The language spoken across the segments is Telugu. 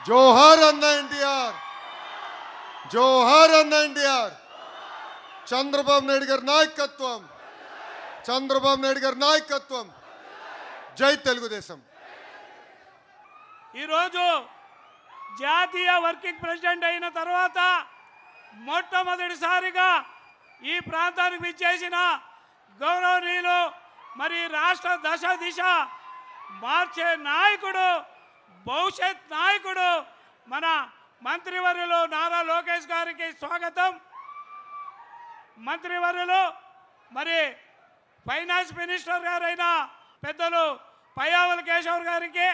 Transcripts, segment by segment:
జోహార్ అన్న ఎన్టీఆర్, జోహార్ అన్న ఎన్టీఆర్. చంద్రబాబు నాయుడు గారి నాయకత్వం, చంద్రబాబు నాయుడు గారి నాయకత్వం. జై తెలుగుదేశం. ఈరోజు జాతీయ వర్కింగ్ ప్రెసిడెంట్ అయిన తర్వాత మొట్టమొదటిసారిగా ఈ ప్రాంతానికి విచ్చేసిన గౌరవనీయులు మరి రాష్ట్ర దశ దిశ మార్చే నాయకుడు, భవిష్యత్ నాయకుడు మన మంత్రివర్యులు నారా లోకేష్ గారికి స్వాగతం. మంత్రివర్యులు మరి ఫైనాన్స్ మినిస్టర్ గారైన పెద్దలు పయ్యావుల కేశవ్ గారికి,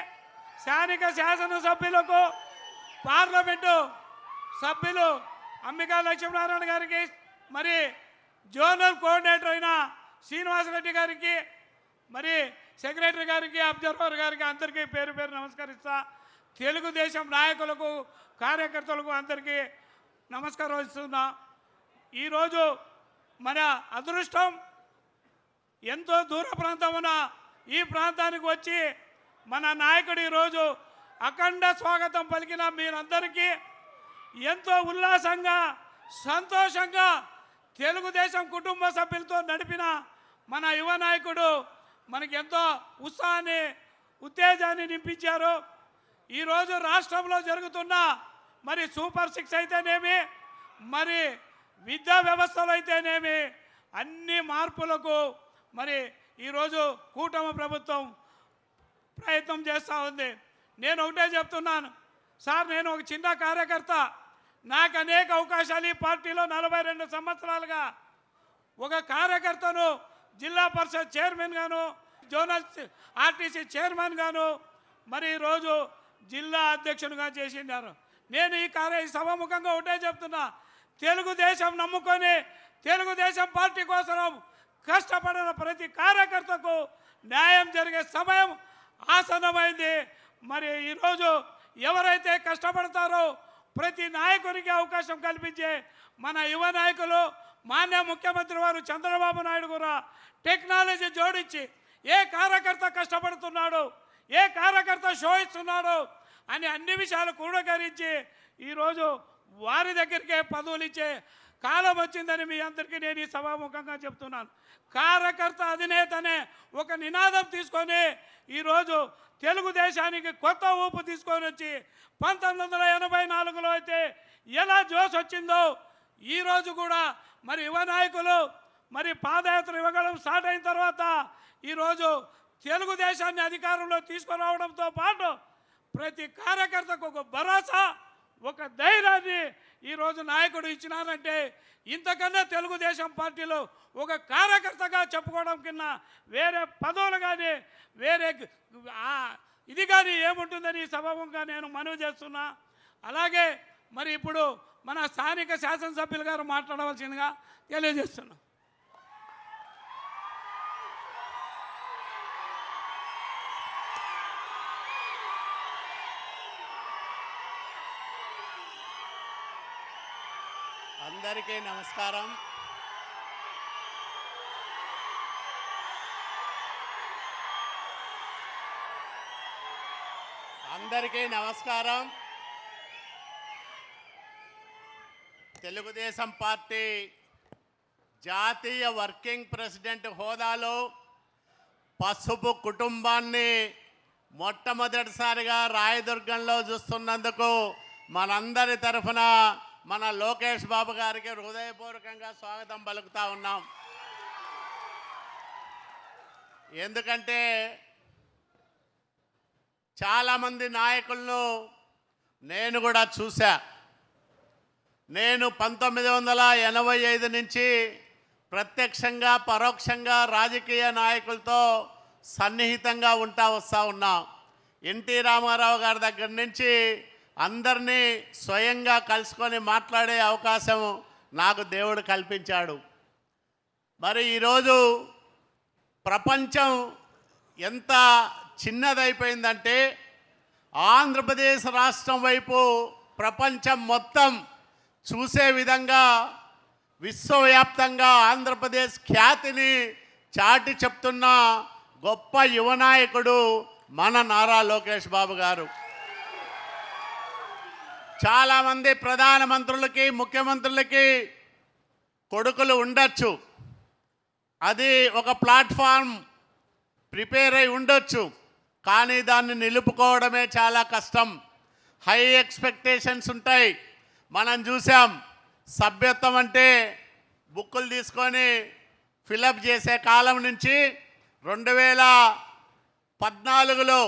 స్థానిక శాసనసభ్యులకు, పార్లమెంటు సభ్యులు అంబికా లక్ష్మీనారాయణ గారికి, మరి జోనల్ కోఆర్డినేటర్ అయిన శ్రీనివాసరెడ్డి గారికి, మరి సెక్రటరీ గారికి, అబ్జర్వర్ గారికి అందరికీ పేరు పేరు నమస్కరిస్తా. తెలుగుదేశం నాయకులకు, కార్యకర్తలకు అందరికీ నమస్కారం ఇస్తున్నా. ఈరోజు మన అదృష్టం ఎంతో దూర ప్రాంతమున ఈ ప్రాంతానికి వచ్చి మన నాయకుడు ఈరోజు అఖండ స్వాగతం పలికిన మీరందరికీ ఎంతో ఉల్లాసంగా, సంతోషంగా తెలుగుదేశం కుటుంబ సభ్యులతో నడిపిన మన యువ నాయకుడు మనకి ఎంతో ఉత్సాహాన్ని, ఉత్తేజాన్ని నింపించారు. ఈరోజు రాష్ట్రంలో జరుగుతున్న మరి సూపర్ 6 అయితేనేమి, మరి విద్యా వ్యవస్థలో అయితేనేమి, అన్ని మార్పులకు మరి ఈరోజు కూటమి ప్రభుత్వం ప్రయత్నం చేస్తూ ఉంది. నేను ఒకటే చెప్తున్నాను సార్, నేను ఒక చిన్న కార్యకర్త. నాకు అనేక అవకాశాలు ఈ పార్టీలో 42 సంవత్సరాలుగా ఒక కార్యకర్తను జిల్లా పరిషత్ చైర్మన్ గాను, జోనల్ ఆర్టీసీ చైర్మన్ గాను, మరి ఈరోజు జిల్లా అధ్యక్షునిగా చేసినారు. నేను ఈ సభాముఖంగా ఒకటే చెప్తున్నా, తెలుగుదేశం నమ్ముకొని తెలుగుదేశం పార్టీ కోసం కష్టపడిన ప్రతి కార్యకర్తకు న్యాయం జరిగే సమయం ఆసన్నమైంది. మరి ఈరోజు ఎవరైతే కష్టపడతారో ప్రతి నాయకునికి అవకాశం కల్పించే మన యువ నాయకులు, మాన్య ముఖ్యమంత్రి వారు చంద్రబాబు నాయుడు కూడా టెక్నాలజీ జోడించి ఏ కార్యకర్త కష్టపడుతున్నాడు, ఏ కార్యకర్త శోధిస్తున్నాడు అని అన్ని విషయాలు కూడగరించి ఈరోజు వారి దగ్గరికే పదవులు ఇచ్చే కాలం వచ్చిందని మీ అందరికీ నేను ఈ సభాముఖంగా చెప్తున్నాను. కార్యకర్త అధినేతనే ఒక నినాదం తీసుకొని ఈరోజు తెలుగుదేశానికి కొత్త ఊపు తీసుకొని వచ్చి 1984లో అయితే ఎలా జోష్ వచ్చిందో ఈరోజు కూడా మరి యువ నాయకులు మరి పాదయాత్ర ఇవ్వగలం స్టార్ట్ అయిన తర్వాత ఈరోజు తెలుగుదేశాన్ని అధికారంలో తీసుకురావడంతో పాటు ప్రతి కార్యకర్తకు ఒక భరోసా, ఒక ధైర్యాన్ని ఈరోజు నాయకుడు ఇచ్చినారంటే ఇంతకన్నా తెలుగుదేశం పార్టీలో ఒక కార్యకర్తగా చెప్పుకోవడం కన్నా వేరే పదవులు కానీ వేరే ఇది కానీ ఏముంటుందని సభాముఖంగా నేను మనవి చేస్తున్నా. అలాగే మరి ఇప్పుడు మన స్థానిక శాసనసభ్యులు గారు మాట్లాడవలసిందిగా తెలియజేస్తున్నా. అందరికీ నమస్కారం. అందరికీ నమస్కారం. తెలుగుదేశం పార్టీ జాతీయ వర్కింగ్ ప్రెసిడెంట్ హోదాలో పసుపు కుటుంబాన్ని మొట్టమొదటిసారిగా రాయదుర్గంలో చూస్తున్నందుకు మనందరి తరఫున మన లోకేష్ బాబు గారికి హృదయపూర్వకంగా స్వాగతం పలుకుతా ఉన్నాం. ఎందుకంటే చాలామంది నాయకులను నేను కూడా చూశా. నేను 1985 నుంచి ప్రత్యక్షంగా పరోక్షంగా రాజకీయ నాయకులతో సన్నిహితంగా వస్తూ ఉన్నా. ఎన్టీ రామారావు గారి దగ్గర నుంచి అందరినీ స్వయంగా కలుసుకొని మాట్లాడే అవకాశం నాకు దేవుడు కల్పించాడు. మరి ఈరోజు ప్రపంచం ఎంత చిన్నదైపోయిందంటే ఆంధ్రప్రదేశ్ రాష్ట్రం వైపు ప్రపంచం మొత్తం చూసే విధంగా విశ్వవ్యాప్తంగా ఆంధ్రప్రదేశ్ ఖ్యాతిని చాటి చెప్తున్న గొప్ప యువ నాయకుడు మన నారా లోకేష్ బాబు గారు. చాలామంది ప్రధానమంత్రులకి ముఖ్యమంత్రులకి కొడుకులు ఉండొచ్చు, అది ఒక ప్లాట్ఫామ్ ప్రిపేర్ అయి ఉండొచ్చు, కానీ దాన్ని నిలుపుకోవడమే చాలా కష్టం. హై ఎక్స్పెక్టేషన్స్ ఉంటాయి. మనం చూసాం, సభ్యత్వం అంటే బుక్కులు తీసుకొని ఫిలప్ చేసే కాలం నుంచి 2014లో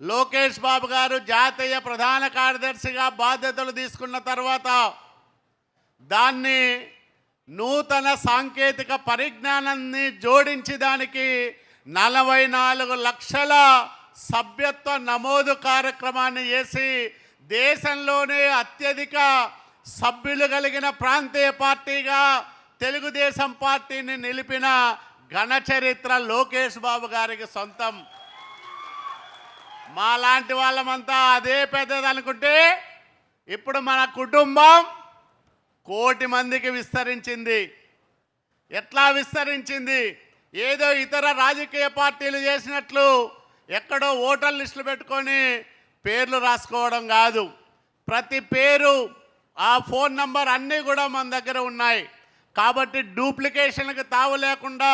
లోకేష్ బాబు గారు జాతీయ ప్రధాన కార్యదర్శిగా బాధ్యతలు తీసుకున్న తర్వాత దాన్ని నూతన సాంకేతిక పరిజ్ఞానాన్ని జోడించి దానికి 44 లక్షల సభ్యత్వ నమోదు కార్యక్రమాన్ని చేసి దేశంలోనే అత్యధిక సభ్యులు కలిగిన ప్రాంతీయ పార్టీగా తెలుగుదేశం పార్టీని నిలిపిన ఘన చరిత్ర లోకేష్ బాబు గారికి సొంతం. మాలాంటి వాళ్ళమంతా అదే పెద్దది అనుకుంటే ఇప్పుడు మన కుటుంబం 1 కోటి మందికి విస్తరించింది. ఎట్లా విస్తరించింది? ఏదో ఇతర రాజకీయ పార్టీలు చేసినట్లు ఎక్కడో ఓటర్ లిస్టులు పెట్టుకొని పేర్లు రాసుకోవడం కాదు. ప్రతి పేరు, ఆ ఫోన్ నంబర్ అన్నీ కూడా మన దగ్గర ఉన్నాయి. కాబట్టి డూప్లికేషన్కి తావు లేకుండా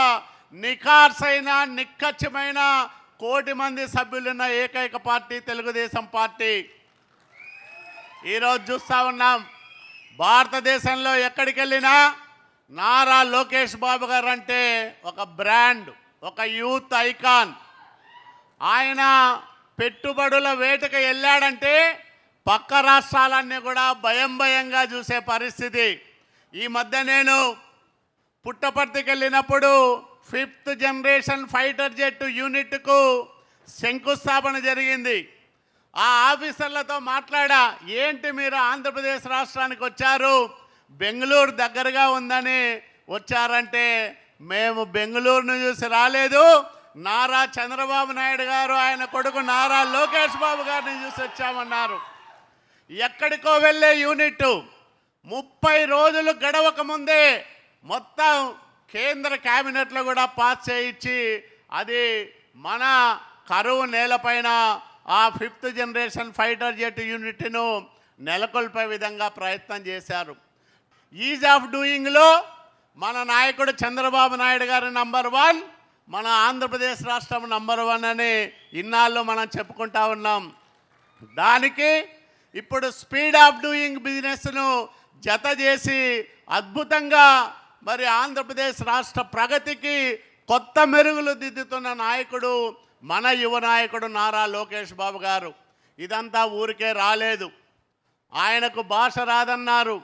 నిఖార్సైన నిక్కచ్చమైన 1 కోటి మంది సభ్యులున్న ఏకైక పార్టీ తెలుగుదేశం పార్టీ. ఈరోజు చూస్తూ ఉన్నాం, భారతదేశంలో ఎక్కడికి వెళ్ళినా నారా లోకేష్ బాబు గారు అంటే ఒక బ్రాండ్, ఒక యూత్ ఐకాన్. ఆయన పెట్టుబడుల వేటకు వెళ్ళాడంటే పక్క రాష్ట్రాలన్నీ కూడా భయంగా చూసే పరిస్థితి. ఈ మధ్య నేను పుట్టపర్తికి వెళ్ళినప్పుడు 5th జనరేషన్ ఫైటర్ జెట్ యూనిట్కు శంకుస్థాపన జరిగింది. ఆ ఆఫీసర్లతో మాట్లాడా, ఏంటి మీరు ఆంధ్రప్రదేశ్ రాష్ట్రానికి వచ్చారు, బెంగళూరు దగ్గరగా ఉందని వచ్చారంటే, మేము బెంగళూరును చూసి రాలేదు, నారా చంద్రబాబు నాయుడు గారు ఆయన కొడుకు నారా లోకేష్ బాబు గారిని చూసి వచ్చామన్నారు. ఎక్కడికో వెళ్ళే యూనిట్ 30 రోజులు గడవక ముందే మొత్తం కేంద్ర క్యాబినెట్లో కూడా పాస్ చేయించి అది మన కరువు నేలపైన ఆ 5th జనరేషన్ ఫైటర్ జెట్ యూనిట్ను నెలకొల్పే విధంగా ప్రయత్నం చేశారు. ఈజ్ ఆఫ్ డూయింగ్లో మన నాయకుడు చంద్రబాబు నాయుడు గారు నంబర్ 1, మన ఆంధ్రప్రదేశ్ రాష్ట్రం నంబర్ 1 అని ఇన్నాళ్ళు మనం చెప్పుకుంటా ఉన్నాం. దానికి ఇప్పుడు స్పీడ్ ఆఫ్ డూయింగ్ బిజినెస్ను జత చేసి అద్భుతంగా మరి ఆంధ్రప్రదేశ్ రాష్ట్ర ప్రగతికి కొత్త మెరుగులు దిద్దుతున్న నాయకుడు మన యువ నాయకుడు నారా లోకేష్ బాబు గారు. ఇదంతా ఊరికే రాలేదు. ఆయనకు భాష రాదన్నారు,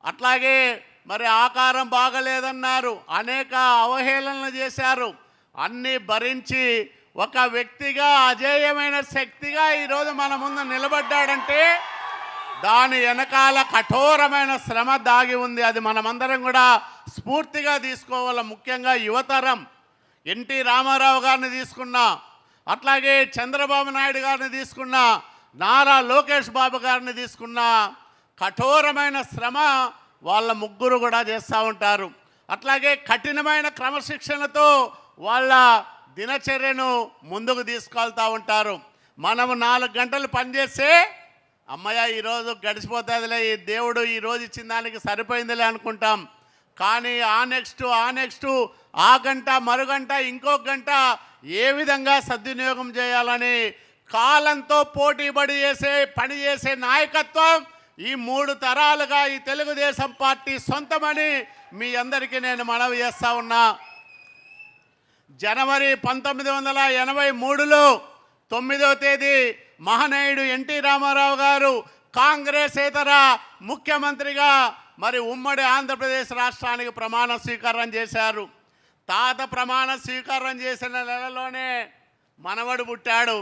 అట్లాగే మరి ఆకారం బాగలేదన్నారు, అనేక అవహేళనలు చేశారు. అన్నీ భరించి ఒక వ్యక్తిగా అజేయమైన శక్తిగా ఈరోజు మన ముందు నిలబడ్డాడంటే దాని వెనకాల కఠోరమైన శ్రమ దాగి ఉంది. అది మనమందరం కూడా స్ఫూర్తిగా తీసుకోవాలి. ముఖ్యంగా యువతరం ఎన్టీ రామారావు గారిని తీసుకున్నా, అట్లాగే చంద్రబాబు నాయుడు గారిని తీసుకున్నా, నారా లోకేష్ బాబు గారిని తీసుకున్నా, కఠోరమైన శ్రమ వాళ్ళ ముగ్గురు కూడా చేస్తూ ఉంటారు. అట్లాగే కఠినమైన క్రమశిక్షణతో వాళ్ళ దినచర్యను ముందుకు తీసుకెళ్తూ ఉంటారు. మనము 4 గంటలు పనిచేస్తే అమ్మయ్య ఈరోజు గడిచిపోతుందిలే, ఈ దేవుడు ఈరోజు ఇచ్చిన దానికి సరిపోయిందిలే అనుకుంటాం. కానీ ఆ నెక్స్ట్ ఆ గంట మరుగంట ఇంకొక గంట ఏ విధంగా సద్వినియోగం చేయాలని కాలంతో పోటీపడి పని చేసే నాయకత్వం ఈ 3 తరాలుగా ఈ తెలుగుదేశం పార్టీ సొంతమని మీ అందరికీ నేను మనవి చేస్తా ఉన్నా. జనవరి 1983లో 9వ తేదీ మహనీయుడు ఎన్టీ రామారావు గారు కాంగ్రెసేతర ముఖ్యమంత్రిగా మరి ఉమ్మడి ఆంధ్రప్రదేశ్ రాష్ట్రానికి ప్రమాణ స్వీకారం చేశారు. తాత ప్రమాణ స్వీకారం చేసిన నెలలోనే మనవడు పుట్టాడు.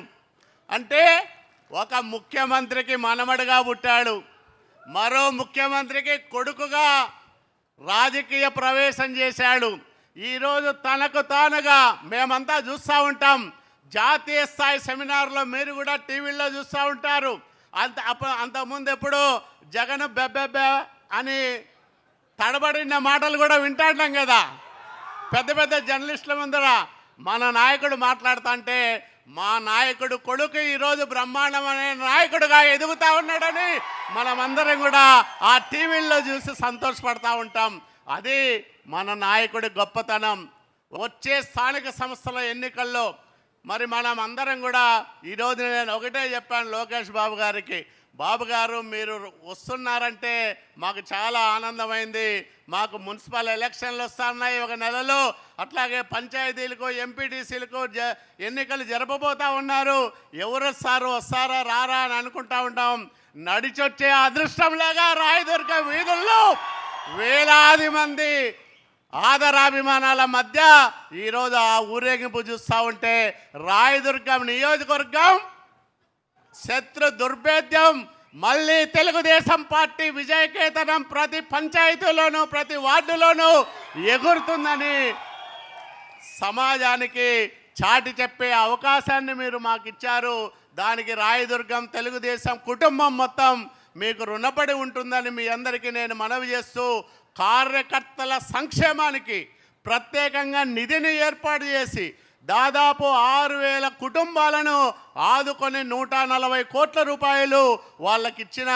అంటే ఒక ముఖ్యమంత్రికి మనవడుగా పుట్టాడు, మరో ముఖ్యమంత్రికి కొడుకుగా రాజకీయ ప్రవేశం చేశాడు. ఈరోజు తనకు తానుగా మేమంతా చూస్తూ ఉంటాం. జాతీయ స్థాయి సెమినార్లో మీరు కూడా టీవీల్లో చూస్తూ ఉంటారు. అంతకుముందు ఎప్పుడో జగన్ బెబ్బెబ్బె అని తడబడిన మాటలు కూడా వింటాంటాం కదా పెద్ద పెద్ద జర్నలిస్టుల ముందర. మన నాయకుడు మాట్లాడుతుంటే మా నాయకుడు కొడుకు ఈరోజు బ్రహ్మాండమనే నాయకుడుగా ఎదుగుతా ఉన్నాడని మనమందరం కూడా ఆ టీవీల్లో చూసి సంతోషపడతా ఉంటాం. అది మన నాయకుడి గొప్పతనం. వచ్చే స్థానిక సంస్థల ఎన్నికల్లో మరి మనం అందరం కూడా ఈరోజు నేను ఒకటే చెప్పాను లోకేష్ బాబు గారికి, బాబు గారు మీరు వస్తున్నారంటే మాకు చాలా ఆనందమైంది. మాకు మున్సిపల్ ఎలక్షన్లు వస్తున్నాయి ఒక నెలలో, అట్లాగే పంచాయతీలకు ఎంపీటీసీలకు ఎన్నికలు జరపబోతూ ఉన్నారు. ఎవరు వస్తారా రారా అని అనుకుంటా ఉంటాం. నడిచొచ్చే అదృష్టంలాగా రాయదుర్గ వీధుల్లో వేలాది మంది ఆదరాభిమానాల మధ్య ఈరోజు ఆ ఊరేగింపు చూస్తూ ఉంటే రాయదుర్గం నియోజకవర్గం శత్రు దుర్భేద్యం మళ్ళీ తెలుగుదేశం పార్టీ విజయకేతనం ప్రతి పంచాయతీలోనూ ప్రతి వార్డులోనూ ఎగురుతుందని సమాజానికి చాటి చెప్పే అవకాశాన్ని మీరు మాకు ఇచ్చారు. దానికి రాయదుర్గం తెలుగుదేశం కుటుంబం మొత్తం మీకు రుణపడి ఉంటుందని మీ అందరికీ నేను మనవి చేస్తూ, కార్యకర్తల సంక్షేమానికి ప్రత్యేకంగా నిధిని ఏర్పాటు చేసి దాదాపు 6,000 కుటుంబాలను ఆదుకొని 140 కోట్ల రూపాయలు వాళ్ళకిచ్చిన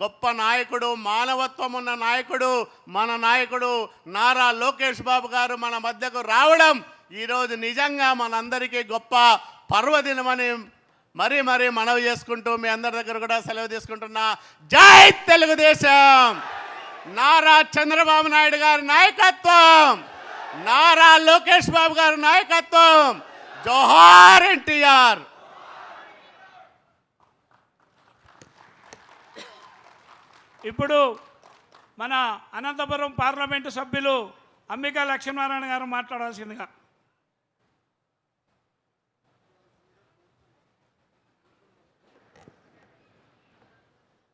గొప్ప నాయకుడు, మానవత్వం ఉన్న నాయకుడు మన నాయకుడు నారా లోకేష్ బాబు గారు మన మధ్యకు రావడం ఈరోజు నిజంగా మనందరికీ గొప్ప పర్వదినమని మరీ మనవి చేసుకుంటూ మీ అందరి దగ్గర కూడా సెలవు తీసుకుంటున్నా. జై తెలుగుదేశం! నారా చంద్రబాబు నాయుడు గారి నాయకత్వం, నారా లోకేష్ బాబు గారి నాయకత్వం, జోహార్ ఎన్టీఆర్. ఇప్పుడు మన అనంతపురం పార్లమెంటు సభ్యులు అంబికా లక్ష్మీనారాయణ గారు మాట్లాడాల్సిందిగా.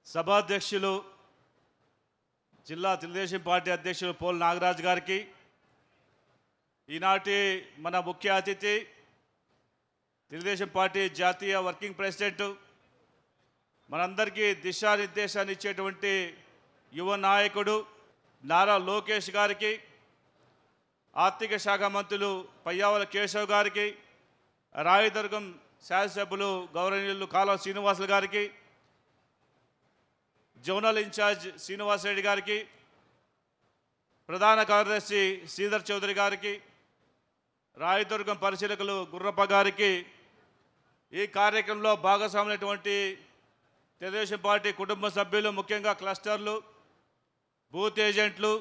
సభాధ్యక్షులు జిల్లా తెలుగుదేశం పార్టీ అధ్యక్షులు పోల్ నాగరాజు గారికి, ఈనాటి మన ముఖ్య అతిథి తెలుగుదేశం పార్టీ జాతీయ వర్కింగ్ ప్రెసిడెంట్, మనందరికీ దిశానిర్దేశాన్ని ఇచ్చేటువంటి యువ నాయకుడు నారా లోకేష్ గారికి, ఆర్థిక శాఖ మంత్రులు పయ్యావుల కేశవ్ గారికి, రాయదుర్గం శాసనసభ్యులు గౌరవనీయులు కాలువ శ్రీనివాసులు గారికి, జోనల్ ఇన్ఛార్జ్ శ్రీనివాసరెడ్డి గారికి, ప్రధాన కార్యదర్శి శ్రీధర్ చౌదరి గారికి, రాయదుర్గం పరిశీలకులు గుర్రప్ప గారికి, ఈ కార్యక్రమంలో భాగస్వామైనటువంటి తెలుగుదేశం పార్టీ కుటుంబ సభ్యులు, ముఖ్యంగా క్లస్టర్లు, బూత్ ఏజెంట్లు,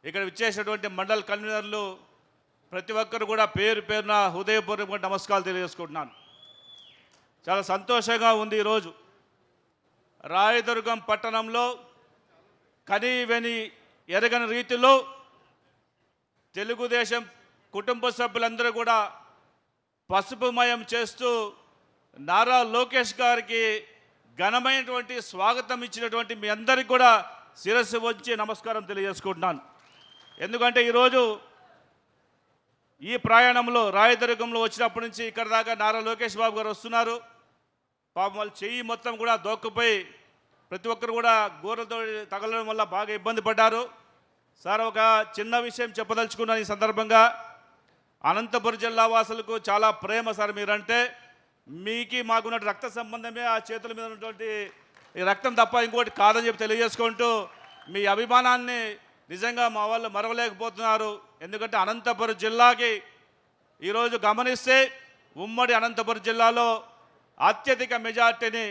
ఇక్కడ విచ్చేసినటువంటి మండల కన్వీనర్లు, ప్రతి ఒక్కరు కూడా పేరు పేరున హృదయపూర్వక నమస్కారాలు తెలియజేసుకుంటున్నాను. చాలా సంతోషంగా ఉంది. ఈరోజు రాయదుర్గం పట్టణంలో కనీవెని ఎరగని రీతిలో తెలుగుదేశం కుటుంబ సభ్యులందరూ కూడా పసుపుమయం చేస్తూ నారా లోకేష్ గారికి ఘనమైనటువంటి స్వాగతం ఇచ్చినటువంటి మీ అందరికీ కూడా శిరస్సు వంచి నమస్కారం తెలియజేసుకుంటున్నాను. ఎందుకంటే ఈరోజు ఈ ప్రయాణంలో రాయదుర్గంలో వచ్చినప్పటి నుంచి ఇక్కడ దాకా నారా లోకేష్ బాబు గారు వస్తున్నారు. పాపం వాళ్ళు చెయ్యి మొత్తం కూడా దోక్కుపోయి ప్రతి ఒక్కరు కూడా గోరలతో తగలడం వల్ల బాగా ఇబ్బంది పడ్డారు. సార్, ఒక చిన్న విషయం చెప్పదలుచుకున్నాను ఈ సందర్భంగా. అనంతపురం జిల్లా వాసులకు చాలా ప్రేమ సార్ మీరంటే. మీకు మాకున్న రక్త సంబంధమే ఆ చేతుల మీద ఉన్నటువంటి ఈ రక్తం తప్ప ఇంకోటి కాదని చెప్పి తెలియజేసుకుంటూ మీ అభిమానాన్ని నిజంగా మా వాళ్ళు మరవలేకపోతున్నారు. ఎందుకంటే అనంతపురం జిల్లాకి ఈరోజు గమనిస్తే ఉమ్మడి అనంతపురం జిల్లాలో అత్యధిక మెజార్టీని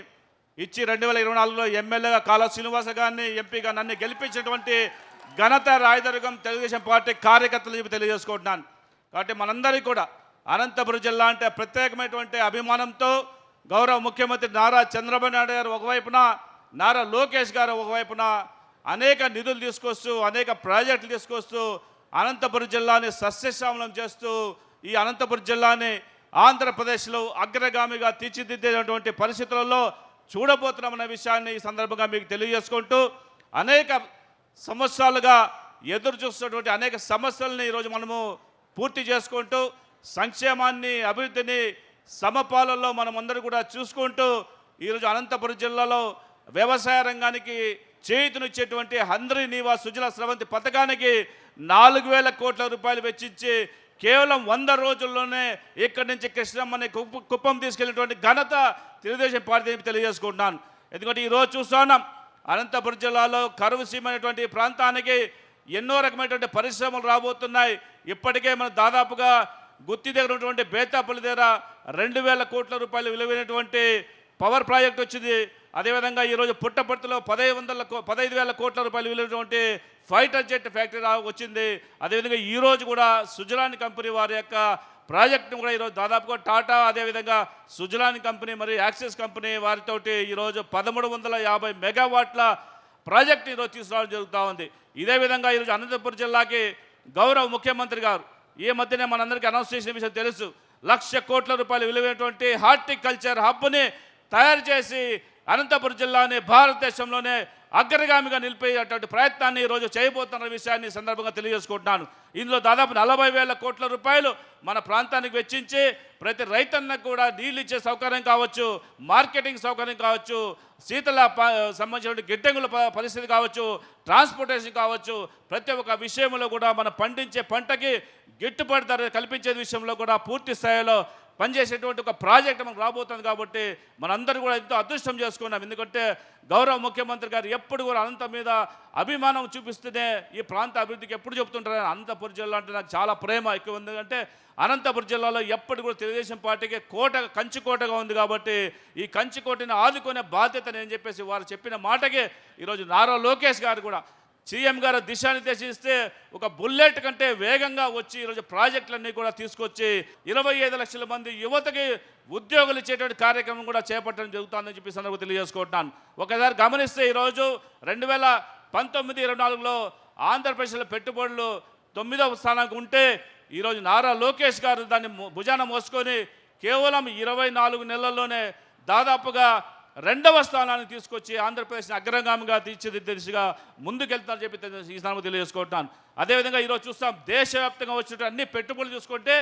ఇచ్చి 2024లో ఎమ్మెల్యేగా కాలువ శ్రీనివాస గారిని, ఎంపీగా నన్ను గెలిపించినటువంటి ఘనత రాయదుర్గం తెలుగుదేశం పార్టీ కార్యకర్తలు చెప్పి తెలియజేసుకుంటున్నాను. కాబట్టి మనందరికీ కూడా అనంతపురం జిల్లా అంటే ప్రత్యేకమైనటువంటి అభిమానంతో గౌరవ ముఖ్యమంత్రి నారా చంద్రబాబు నాయుడు గారు ఒకవైపున, నారా లోకేష్ గారు ఒకవైపున అనేక నిధులు తీసుకొస్తూ, అనేక ప్రాజెక్టులు తీసుకొస్తూ అనంతపురం జిల్లాని సస్యశ్యామలం చేస్తూ ఈ అనంతపురం జిల్లాని ఆంధ్రప్రదేశ్లో అగ్రగామిగా తీర్చిదిద్దేటువంటి పరిస్థితులలో చూడబోతున్నామన్న విషయాన్ని ఈ సందర్భంగా మీకు తెలియజేసుకుంటూ, అనేక సంవత్సరాలుగా ఎదురు చూస్తున్నటువంటి అనేక సమస్యలని ఈరోజు మనము పూర్తి చేసుకుంటూ సంక్షేమాన్ని, అభివృద్ధిని సమపాలనలో మనమందరూ కూడా చూసుకుంటూ ఈరోజు అనంతపురం జిల్లాలో వ్యవసాయ రంగానికి చేయూతనిచ్చేటువంటి హంద్రీ నీవా సుజల స్రవంతి పథకానికి 4,000 కోట్ల రూపాయలు వెచ్చించి కేవలం 100 రోజుల్లోనే ఇక్కడి నుంచి కృష్ణమ్మని కుప్పం తీసుకెళ్ళినటువంటి ఘనత తెలుగుదేశం పార్టీ తెలియజేసుకుంటున్నాను. ఎందుకంటే ఈరోజు చూస్తున్నాం అనంతపురం జిల్లాలో కరువు సీమైనటువంటి ప్రాంతానికి ఎన్నో రకమైనటువంటి పరిశ్రమలు రాబోతున్నాయి. ఇప్పటికే మనం దాదాపుగా గుత్తి దగ్గర ఉన్నటువంటి బేతాపల్లి దగ్గర 2000 కోట్ల రూపాయలు విలువైనటువంటి పవర్ ప్రాజెక్ట్ వచ్చింది. అదేవిధంగా ఈరోజు పుట్టపర్తిలో 15,000 కోట్ల రూపాయలు విలువైనటువంటి ఫైటర్ జెట్ ఫ్యాక్టరీ వచ్చింది. అదేవిధంగా ఈరోజు కూడా సుజలాన్ కంపెనీ వారి యొక్క ప్రాజెక్టును కూడా ఈరోజు దాదాపుగా టాటా, అదేవిధంగా సుజలాన్ కంపెనీ మరియు యాక్సిస్ కంపెనీ వారితోటి ఈరోజు 1350 మెగావాట్ల ప్రాజెక్ట్ ఈరోజు తీసుకురావడం జరుగుతూ ఉంది. ఇదే విధంగా ఈరోజు అనంతపురం జిల్లాకి గౌరవ ముఖ్యమంత్రి గారు ఈ మధ్యనే మనందరికీ అనౌన్స్ చేసిన విషయం తెలుసు, 1,00,000 కోట్ల రూపాయలు విలువైనటువంటి హార్టికల్చర్ హబ్ని తయారు చేసి అనంతపురం జిల్లాని భారతదేశంలోనే అగ్రగామిగా నిలిపేటువంటి ప్రయత్నాన్ని ఈరోజు చేయబోతున్న విషయాన్ని సందర్భంగా తెలియజేసుకుంటున్నాను. ఇందులో దాదాపు 40,000 కోట్ల రూపాయలు మన ప్రాంతానికి వెచ్చించి ప్రతి రైతన్నకు కూడా నీళ్ళు ఇచ్చే సౌకర్యం కావచ్చు, మార్కెటింగ్ సౌకర్యం కావచ్చు, శీతల సంబంధించిన గిడ్డంగుల పరిస్థితి కావచ్చు, ట్రాన్స్పోర్టేషన్ కావచ్చు, ప్రతి ఒక్క విషయంలో కూడా మనం పండించే పంటకి గిట్టుబాటు ధర కల్పించే విషయంలో కూడా పూర్తి స్థాయిలో పనిచేసేటువంటి ఒక ప్రాజెక్ట్ మనకు రాబోతుంది. కాబట్టి మనందరూ కూడా ఎంతో అదృష్టం చేసుకున్నాం. ఎందుకంటే గౌరవ ముఖ్యమంత్రి గారు ఎప్పుడు కూడా అనంతం మీద అభిమానం చూపిస్తూనే ఈ ప్రాంత అభివృద్ధికి ఎప్పుడు చెప్తుంటారు. అనంతపురం జిల్లా అంటే నాకు చాలా ప్రేమ ఎక్కువ ఉంది. అంటే అనంతపురం జిల్లాలో ఎప్పుడు కూడా తెలుగుదేశం పార్టీకి కంచుకోటగా ఉంది. కాబట్టి ఈ కంచుకోటని ఆదుకునే బాధ్యత నేను చెప్పేసి వారు చెప్పిన మాటకి ఈరోజు నారా లోకేష్ గారు కూడా సీఎం గారు దిశానిర్దేశిస్తే ఒక బుల్లెట్ కంటే వేగంగా వచ్చి ఈరోజు ప్రాజెక్టులన్నీ కూడా తీసుకొచ్చి 25 లక్షల మంది యువతకి ఉద్యోగులు ఇచ్చేటువంటి కార్యక్రమం కూడా చేపట్టడం జరుగుతుందని చెప్పి సందర్భంగా తెలియజేసుకుంటున్నాను. ఒకసారి గమనిస్తే ఈరోజు 2019-24లో ఆంధ్రప్రదేశ్లో పెట్టుబడులు 9వ స్థానానికి ఉంటే ఈరోజు నారా లోకేష్ గారు దాన్ని భుజాన మోసుకొని కేవలం 24 నెలల్లోనే దాదాపుగా 2వ స్థానానికి తీసుకొచ్చి ఆంధ్రప్రదేశ్ని అగ్రగామిగా తీర్చిదిద్దే దిశగా ముందుకెళ్తారని చెప్పి ఈ స్థానంలో తెలియజేసుకుంటున్నాను. అదేవిధంగా ఈరోజు చూస్తాం దేశవ్యాప్తంగా వచ్చినట్టు అన్ని పెట్టుబడులు చూసుకుంటే